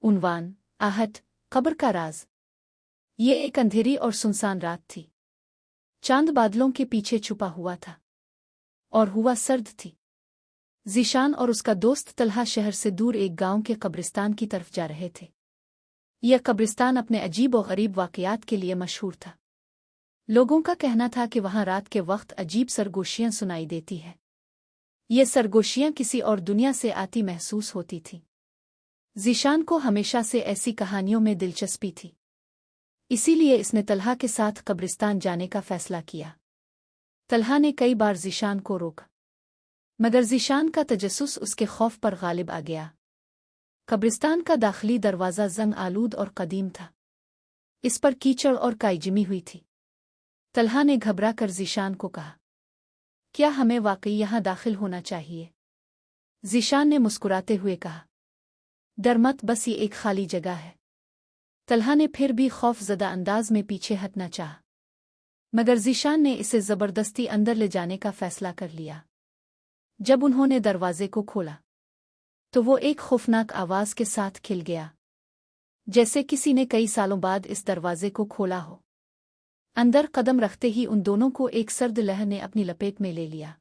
उन्वान आहट कब्र का राज। ये एक अंधेरी और सुनसान रात थी। चांद बादलों के पीछे छुपा हुआ था और हुआ सर्द थी। ज़ीशान और उसका दोस्त तलहा शहर से दूर एक गांव के कब्रिस्तान की तरफ जा रहे थे। यह कब्रिस्तान अपने अजीब और गरीब वाक़यात के लिए मशहूर था। लोगों का कहना था कि वहां रात के वक्त अजीब सरगोशियां सुनाई देती है। ये सरगोशियां किसी और दुनिया से आती महसूस होती थीं। ज़ीशान को हमेशा से ऐसी कहानियों में दिलचस्पी थी, इसीलिए इसने तलहा के साथ कब्रिस्तान जाने का फैसला किया। तलहा ने कई बार ज़ीशान को रोका, मगर ज़ीशान का तजस्सुस उसके खौफ पर गालिब आ गया। कब्रिस्तान का दाखिली दरवाज़ा जंग आलूद और कदीम था। इस पर कीचड़ और काई जमी हुई थी। तलहा ने घबरा कर ज़ीशान को कहा, क्या हमें वाकई यहाँ दाखिल होना चाहिए? ज़ीशान ने मुस्कुराते हुए कहा, डर मत, बस ये एक खाली जगह है। तलहा ने फिर भी खौफज़दा अंदाज में पीछे हटना चाहा, मगर ज़ीशान ने इसे ज़बरदस्ती अंदर ले जाने का फैसला कर लिया। जब उन्होंने दरवाजे को खोला तो वो एक खौफनाक आवाज़ के साथ खिल गया, जैसे किसी ने कई सालों बाद इस दरवाजे को खोला हो। अंदर कदम रखते ही उन दोनों को एक सर्द लहर ने अपनी लपेट में ले लिया।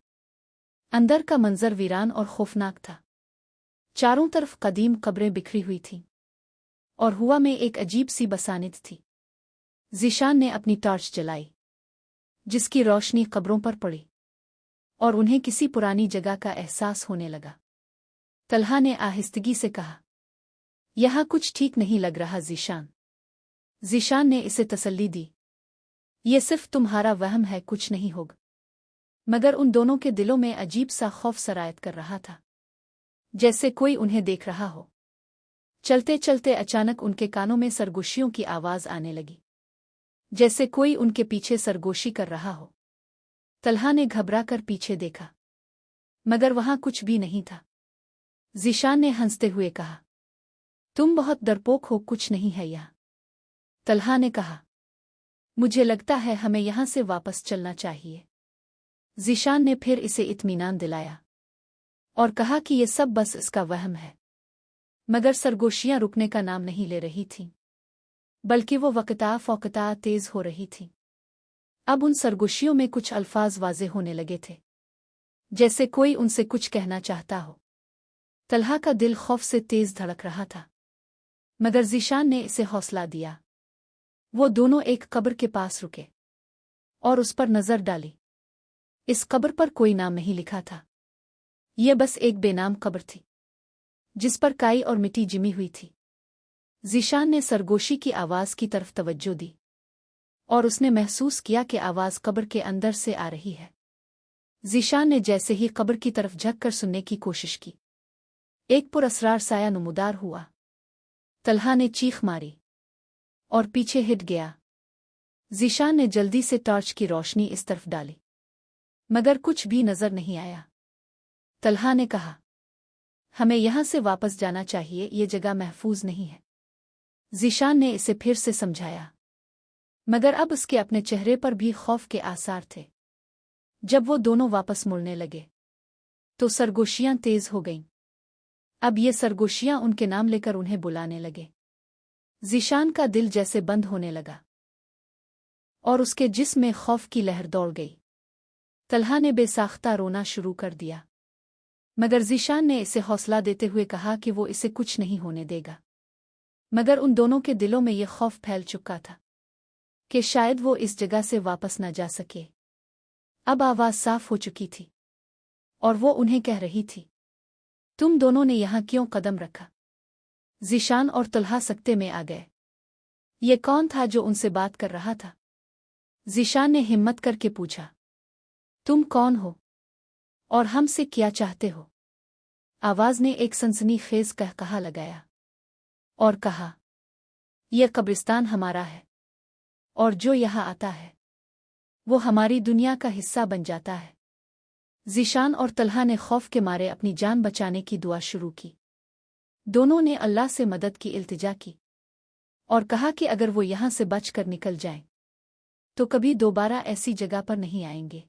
अंदर का मंजर वीरान और खौफनाक था। चारों तरफ कदीम कब्रें बिखरी हुई थीं और हवा में एक अजीब सी बसानित थी। ज़ीशान ने अपनी टॉर्च जलाई, जिसकी रोशनी कब्रों पर पड़ी और उन्हें किसी पुरानी जगह का एहसास होने लगा। तलहा ने आहिस्तगी से कहा, यहाँ कुछ ठीक नहीं लग रहा ज़ीशान। ज़ीशान ने इसे तसल्ली दी, ये सिर्फ तुम्हारा वहम है, कुछ नहीं होगा। मगर उन दोनों के दिलों में अजीब सा खौफ सरायत कर रहा था, जैसे कोई उन्हें देख रहा हो। चलते चलते अचानक उनके कानों में सरगोशियों की आवाज़ आने लगी, जैसे कोई उनके पीछे सरगोशी कर रहा हो। तलहा ने घबरा कर पीछे देखा, मगर वहां कुछ भी नहीं था। ज़ीशान ने हंसते हुए कहा, तुम बहुत डरपोक हो, कुछ नहीं है यहाँ। तलहा ने कहा, मुझे लगता है हमें यहाँ से वापस चलना चाहिए। ज़ीशान ने फिर इसे इत्मीनान दिलाया और कहा कि ये सब बस इसका वहम है। मगर सरगोशियां रुकने का नाम नहीं ले रही थीं, बल्कि वो वक़्ता फ़ौक़ता तेज़ हो रही थीं। अब उन सरगोशियों में कुछ अल्फाज वाज़े होने लगे थे, जैसे कोई उनसे कुछ कहना चाहता हो। तलहा का दिल खौफ से तेज़ धड़क रहा था, मगर ज़ीशान ने इसे हौसला दिया। वो दोनों एक कब्र के पास रुके और उस पर नज़र डाली। इस कब्र पर कोई नाम नहीं लिखा था। ये बस एक बेनाम कब्र थी, जिस पर काई और मिट्टी जिमी हुई थी। ज़ीशान ने सरगोशी की आवाज़ की तरफ तवज्जो दी और उसने महसूस किया कि आवाज़ कब्र के अंदर से आ रही है। ज़ीशान ने जैसे ही कब्र की तरफ झुक कर सुनने की कोशिश की, एक पुरअसरार साया नमूदार हुआ। तलहा ने चीख मारी और पीछे हिट गया। ज़ीशान ने जल्दी से टॉर्च की रोशनी इस तरफ डाली, मगर कुछ भी नज़र नहीं आया। तलहा ने कहा, हमें यहाँ से वापस जाना चाहिए, ये जगह महफूज नहीं है। ज़ीशान ने इसे फिर से समझाया, मगर अब उसके अपने चेहरे पर भी खौफ के आसार थे। जब वो दोनों वापस मुड़ने लगे तो सरगोशियां तेज हो गईं। अब ये सरगोशियां उनके नाम लेकर उन्हें बुलाने लगे। ज़ीशान का दिल जैसे बंद होने लगा और उसके जिस्म में खौफ की लहर दौड़ गई। तलहा ने बेसाख्ता रोना शुरू कर दिया, मगर ज़ीशान ने इसे हौसला देते हुए कहा कि वो इसे कुछ नहीं होने देगा। मगर उन दोनों के दिलों में ये खौफ फैल चुका था कि शायद वो इस जगह से वापस न जा सके। अब आवाज़ साफ हो चुकी थी और वो उन्हें कह रही थी, तुम दोनों ने यहाँ क्यों कदम रखा? ज़ीशान और तलहा सकते में आ गए। ये कौन था जो उनसे बात कर रहा था? ज़ीशान ने हिम्मत करके पूछा, तुम कौन हो और हमसे क्या चाहते हो? आवाज़ ने एक सनसनीखेज कहकहा लगाया और कहा, यह कब्रिस्तान हमारा है और जो यहाँ आता है वो हमारी दुनिया का हिस्सा बन जाता है। ज़ीशान और तलहा ने खौफ के मारे अपनी जान बचाने की दुआ शुरू की। दोनों ने अल्लाह से मदद की इल्तिजा की और कहा कि अगर वो यहाँ से बचकर निकल जाएं तो कभी दोबारा ऐसी जगह पर नहीं आएंगे।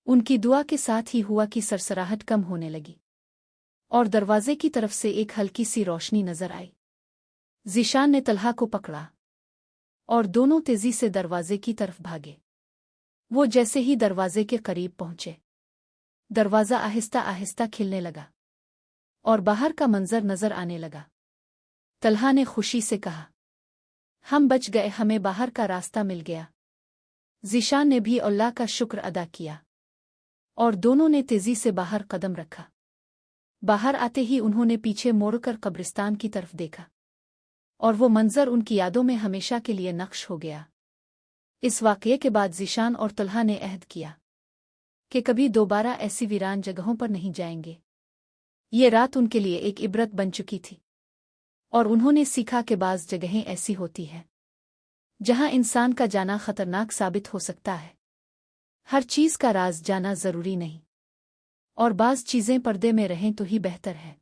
उनकी दुआ के साथ ही हुआ कि सरसराहट कम होने लगी और दरवाजे की तरफ से एक हल्की सी रोशनी नजर आई। ज़ीशान ने तलहा को पकड़ा और दोनों तेजी से दरवाजे की तरफ भागे। वो जैसे ही दरवाजे के करीब पहुंचे, दरवाज़ा आहिस्ता आहिस्ता खिलने लगा और बाहर का मंजर नजर आने लगा। तलहा ने खुशी से कहा, हम बच गए, हमें बाहर का रास्ता मिल गया। ज़ीशान ने भी अल्लाह का शुक्र अदा किया और दोनों ने तेजी से बाहर कदम रखा। बाहर आते ही उन्होंने पीछे मोड़कर कब्रिस्तान की तरफ देखा और वो मंजर उनकी यादों में हमेशा के लिए नक्श हो गया। इस वाक़ये के बाद ज़ीशान और तलहा ने अहद किया कि कभी दोबारा ऐसी वीरान जगहों पर नहीं जाएंगे। ये रात उनके लिए एक इबरत बन चुकी थी और उन्होंने सीखा कि बाज़ जगहें ऐसी होती हैं जहां इंसान का जाना खतरनाक साबित हो सकता है। हर चीज़ का राज जाना ज़रूरी नहीं और बाज़ चीज़ें पर्दे में रहें तो ही बेहतर है।